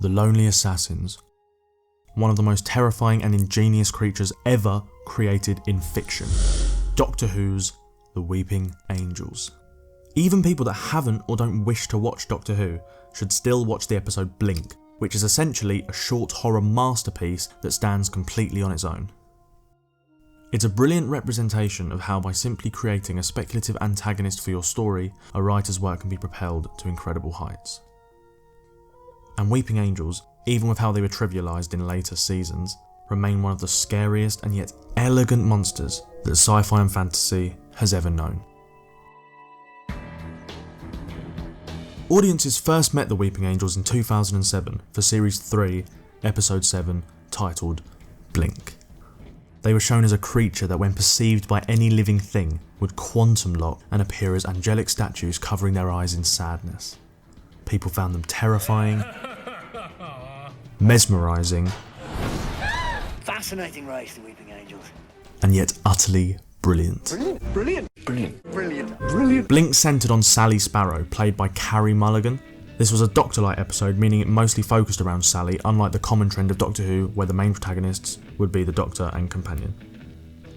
the Lonely Assassins, one of the most terrifying and ingenious creatures ever created in fiction. Doctor Who's The Weeping Angels. Even people that haven't or don't wish to watch Doctor Who should still watch the episode Blink, which is essentially a short horror masterpiece that stands completely on its own. It's a brilliant representation of how by simply creating a speculative antagonist for your story, a writer's work can be propelled to incredible heights. And Weeping Angels, even with how they were trivialised in later seasons, remain one of the scariest and yet elegant monsters that sci-fi and fantasy has ever known. Audiences first met the Weeping Angels in 2007 for Series 3, Episode 7, titled Blink. They were shown as a creature that when perceived by any living thing would quantum lock and appear as angelic statues covering their eyes in sadness. People found them terrifying, mesmerising, fascinating race, the Weeping Angels, and yet utterly brilliant. Brilliant. Blink centred on Sally Sparrow, played by Carey Mulligan. This was a Doctor-like episode, meaning it mostly focused around Sally, unlike the common trend of Doctor Who, where the main protagonists would be the Doctor and companion.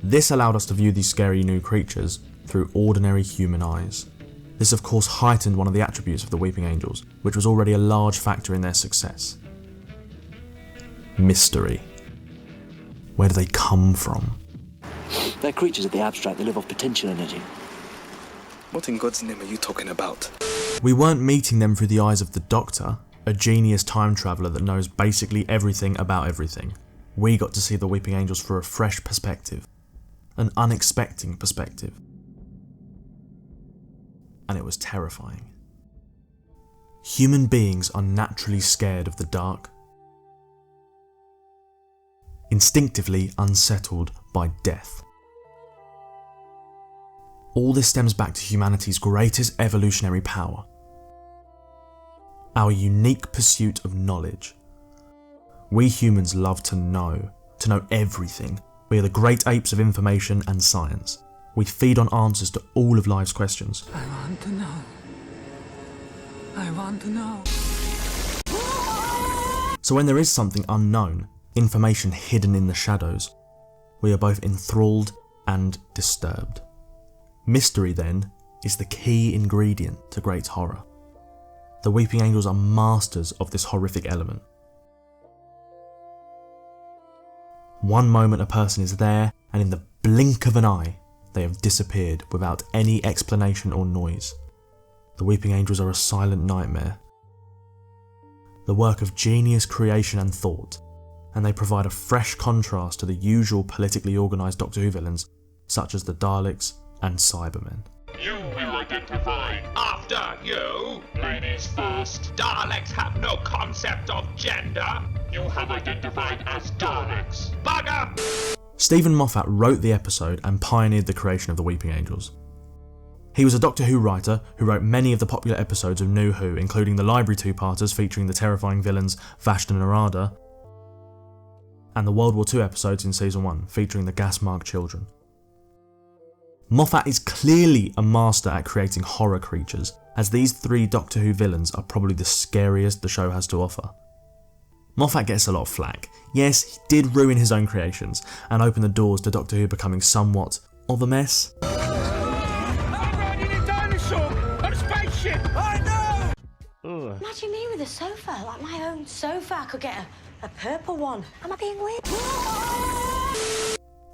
This allowed us to view these scary new creatures through ordinary human eyes. This of course heightened one of the attributes of the Weeping Angels, which was already a large factor in their success. Mystery. Where do they come from? They're creatures of the abstract. They live off potential energy. What in God's name are you talking about? We weren't meeting them through the eyes of the Doctor, a genius time traveller that knows basically everything about everything. We got to see the Weeping Angels through a fresh perspective, an unexpected perspective. And it was terrifying. Human beings are naturally scared of the dark, instinctively unsettled by death. All this stems back to humanity's greatest evolutionary power, our unique pursuit of knowledge. We humans love to know everything. We are the great apes of information and science. We feed on answers to all of life's questions. I want to know. I want to know. So when there is something unknown, information hidden in the shadows, we are both enthralled and disturbed. Mystery, then, is the key ingredient to great horror. The Weeping Angels are masters of this horrific element. One moment a person is there, and in the blink of an eye, they have disappeared without any explanation or noise. The Weeping Angels are a silent nightmare, the work of genius creation and thought, and they provide a fresh contrast to the usual politically organised Doctor Who villains, such as the Daleks and Cybermen. You will identify after you. Ladies first. Daleks have no concept of gender. You have identified as Daleks. Bugger! Stephen Moffat wrote the episode and pioneered the creation of the Weeping Angels. He was a Doctor Who writer who wrote many of the popular episodes of New Who, including the Library two-parters featuring the terrifying villains Vashta and Narada, and the World War II episodes in Season 1 featuring the gas-marked children. Moffat is clearly a master at creating horror creatures, as these three Doctor Who villains are probably the scariest the show has to offer. Moffat gets a lot of flack. Yes, he did ruin his own creations and open the doors to Doctor Who becoming somewhat of a mess. I'm riding a dinosaur on a spaceship! I know! Imagine me with a sofa, like my own sofa. I could get a purple one. Am I being weird?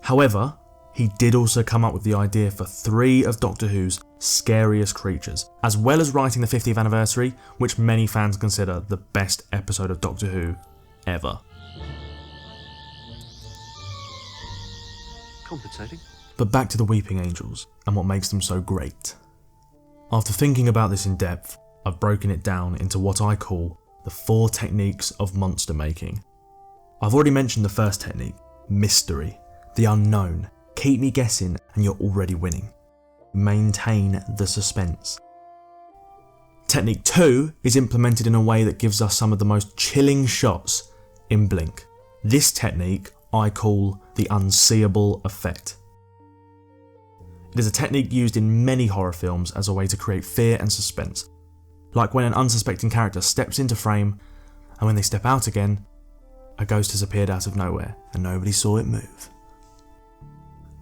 However, he did also come up with the idea for 3 of Doctor Who's scariest creatures, as well as writing the 50th anniversary, which many fans consider the best episode of Doctor Who ever. Compensating. But back to the Weeping Angels and what makes them so great. After thinking about this in depth, I've broken it down into what I call the 4 techniques of monster making. I've already mentioned the first technique, mystery, the unknown. Keep me guessing and you're already winning. Maintain the suspense. Technique 2 is implemented in a way that gives us some of the most chilling shots in Blink. This technique I call the unseeable effect. It is a technique used in many horror films as a way to create fear and suspense, like when an unsuspecting character steps into frame and when they step out again, a ghost has appeared out of nowhere and nobody saw it move.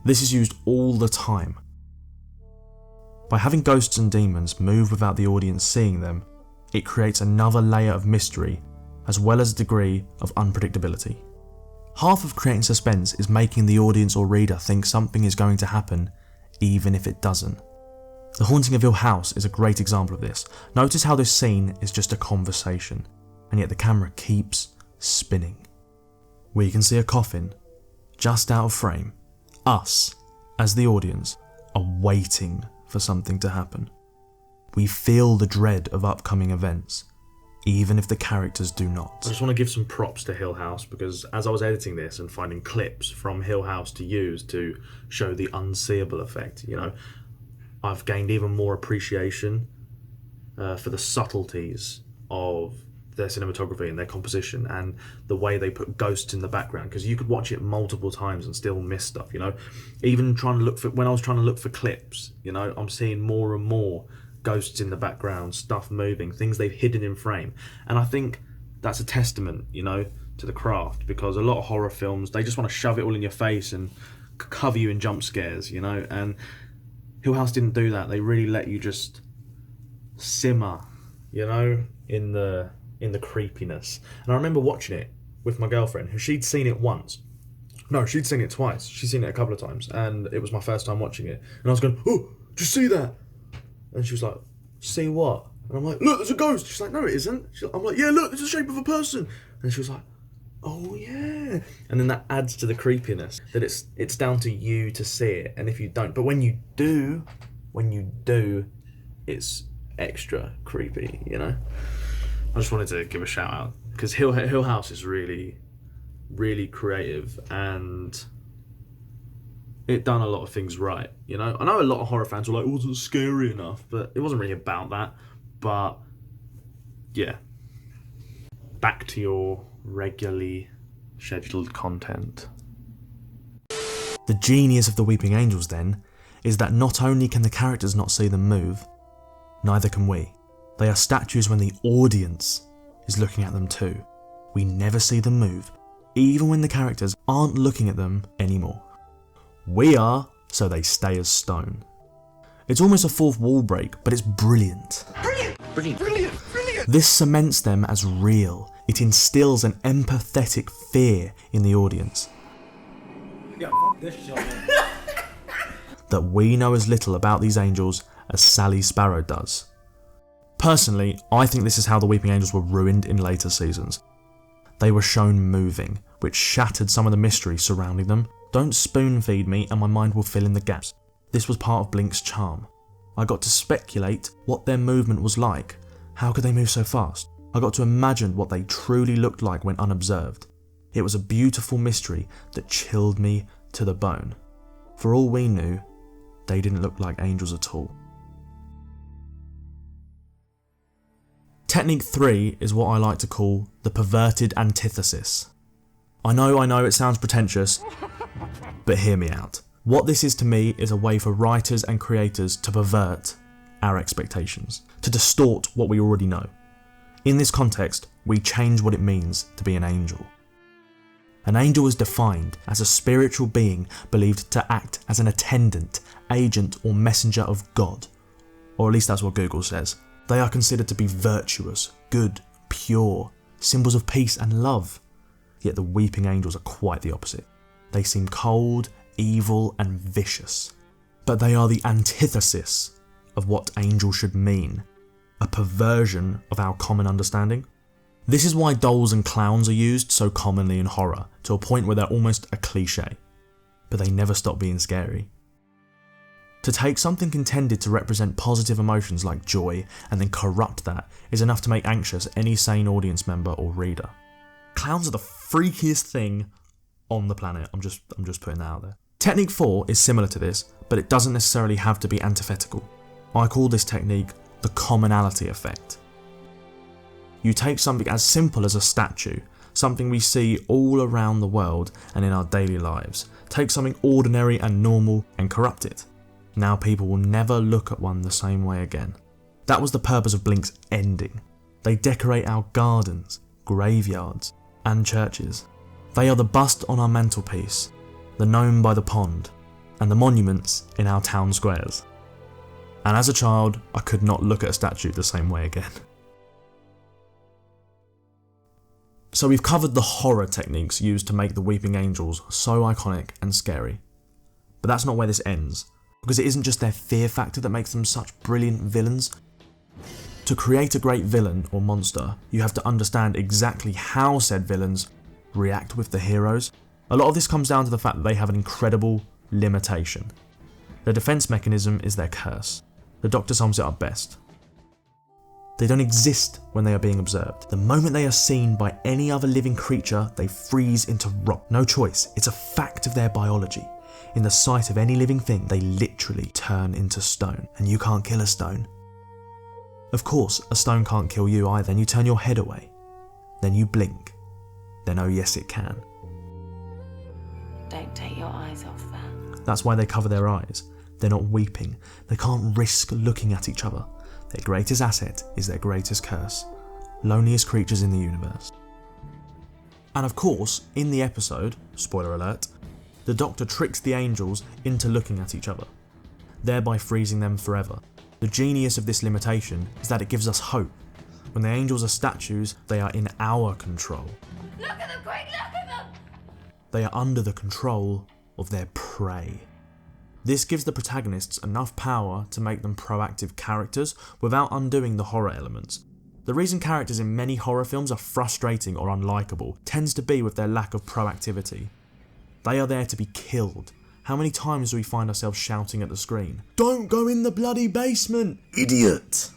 This is used all the time. By having ghosts and demons move without the audience seeing them, it creates another layer of mystery as well as a degree of unpredictability. Half of creating suspense is making the audience or reader think something is going to happen even if it doesn't. The Haunting of Hill House is a great example of this. Notice how this scene is just a conversation, and yet the camera keeps spinning. We can see a coffin, just out of frame. Us, as the audience, are waiting for something to happen. We feel the dread of upcoming events, even if the characters do not. I just want to give some props to Hill House, because as I was editing this and finding clips from Hill House to use to show the unseeable effect, I've gained even more appreciation for the subtleties of their cinematography and their composition and the way they put ghosts in the background, because you could watch it multiple times and still miss stuff, Even when I was trying to look for clips, I'm seeing more and more ghosts in the background, stuff moving, things they've hidden in frame. And I think that's a testament, to the craft, because a lot of horror films, they just want to shove it all in your face and cover you in jump scares, and Hill House didn't do that. They really let you just simmer, in the creepiness. And I remember watching it with my girlfriend, who she'd seen it once. No, she'd seen it twice. She'd seen it a couple of times, and it was my first time watching it. And I was going, "Oh, did you see that?" And she was like, "See what?" And I'm like, "Look, there's a ghost." She's like, "No, it isn't." I'm like, "Yeah, look, it's the shape of a person." And she was like, "Oh yeah." And then that adds to the creepiness, that it's down to you to see it, and if you don't, but when you do, it's extra creepy, I just wanted to give a shout out, because Hill House is really, really creative, and it done a lot of things right, I know a lot of horror fans were like, "It wasn't scary enough," but it wasn't really about that. But yeah, back to your regularly scheduled content. The genius of the Weeping Angels, then, is that not only can the characters not see them move, neither can we. They are statues when the audience is looking at them too. We never see them move, even when the characters aren't looking at them anymore. We are, so they stay as stone. It's almost a fourth wall break, but it's brilliant. Brilliant. This cements them as real. It instills an empathetic fear in the audience. Yeah, fuck this shit, man. That we know as little about these angels as Sally Sparrow does. Personally, I think this is how the Weeping Angels were ruined in later seasons. They were shown moving, which shattered some of the mystery surrounding them. Don't spoon feed me and my mind will fill in the gaps. This was part of Blink's charm. I got to speculate what their movement was like. How could they move so fast? I got to imagine what they truly looked like when unobserved. It was a beautiful mystery that chilled me to the bone. For all we knew, they didn't look like angels at all. Technique 3 is what I like to call the perverted antithesis. I know it sounds pretentious, but hear me out. What this is to me is a way for writers and creators to pervert our expectations, to distort what we already know. In this context, we change what it means to be an angel. An angel is defined as a spiritual being believed to act as an attendant, agent or messenger of God, or at least that's what Google says. They are considered to be virtuous, good, pure, symbols of peace and love. Yet the Weeping Angels are quite the opposite. They seem cold, evil and vicious. But they are the antithesis of what angel should mean, a perversion of our common understanding. This is why dolls and clowns are used so commonly in horror, to a point where they're almost a cliche, but they never stop being scary. To take something intended to represent positive emotions like joy and then corrupt that is enough to make anxious any sane audience member or reader. Clowns are the freakiest thing on the planet, I'm just putting that out there. Technique 4 is similar to this, but it doesn't necessarily have to be antithetical. I call this technique the commonality effect. You take something as simple as a statue, something we see all around the world and in our daily lives, take something ordinary and normal and corrupt it. Now people will never look at one the same way again. That was the purpose of Blink's ending. They decorate our gardens, graveyards, and churches. They are the bust on our mantelpiece, the gnome by the pond, and the monuments in our town squares. And as a child, I could not look at a statue the same way again. So we've covered the horror techniques used to make the Weeping Angels so iconic and scary. But that's not where this ends, because it isn't just their fear factor that makes them such brilliant villains. To create a great villain or monster, you have to understand exactly how said villains react with the heroes. A lot of this comes down to the fact that they have an incredible limitation. Their defense mechanism is their curse. The Doctor sums it up best. They don't exist when they are being observed. The moment they are seen by any other living creature, they freeze into rock. No choice, it's a fact of their biology. In the sight of any living thing, they literally turn into stone, and you can't kill a stone. Of course, a stone can't kill you either. Then you turn your head away. Then you blink. Then oh yes it can. Don't take your eyes off that. That's why they cover their eyes. They're not weeping. They can't risk looking at each other. Their greatest asset is their greatest curse. Loneliest creatures in the universe. And of course, in the episode, spoiler alert, the Doctor tricks the angels into looking at each other, thereby freezing them forever. The genius of this limitation is that it gives us hope. When the angels are statues, they are in our control. Look at them, quick, look at them! They are under the control of their prey. This gives the protagonists enough power to make them proactive characters without undoing the horror elements. The reason characters in many horror films are frustrating or unlikable tends to be with their lack of proactivity. They are there to be killed. How many times do we find ourselves shouting at the screen, "Don't go in the bloody basement, idiot!"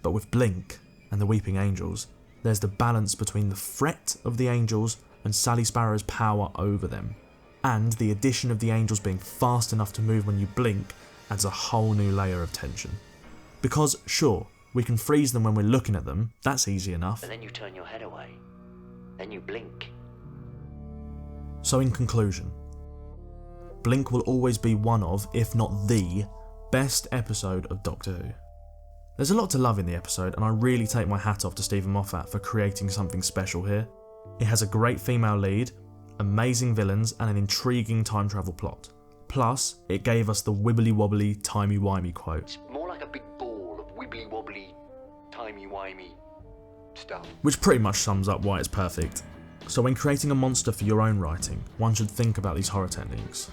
But with Blink and the Weeping Angels, there's the balance between the threat of the angels and Sally Sparrow's power over them. And the addition of the angels being fast enough to move when you blink adds a whole new layer of tension. Because sure, we can freeze them when we're looking at them, that's easy enough. But then you turn your head away. Then you blink. So in conclusion, Blink will always be one of, if not the, best episode of Doctor Who. There's a lot to love in the episode, and I really take my hat off to Stephen Moffat for creating something special here. It has a great female lead, amazing villains, and an intriguing time travel plot. Plus, it gave us the wibbly-wobbly, timey-wimey quote. It's more like a big ball of wibbly-wobbly, timey-wimey stuff. Which pretty much sums up why it's perfect. So when creating a monster for your own writing, one should think about these horror techniques.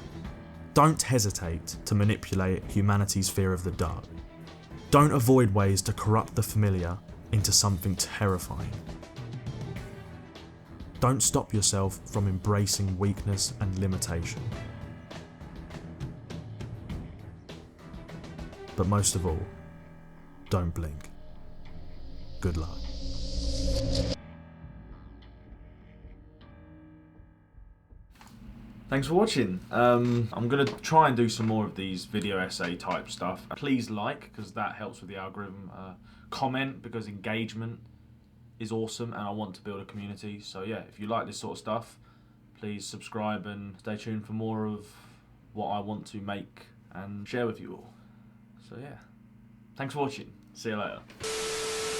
Don't hesitate to manipulate humanity's fear of the dark. Don't avoid ways to corrupt the familiar into something terrifying. Don't stop yourself from embracing weakness and limitation. But most of all, don't blink. Good luck. Thanks for watching. I'm going to try and do some more of these video essay type stuff. Please like, because that helps with the algorithm. Comment, because engagement is awesome and I want to build a community. So yeah, if you like this sort of stuff, please subscribe and stay tuned for more of what I want to make and share with you all. So yeah, thanks for watching. See you later.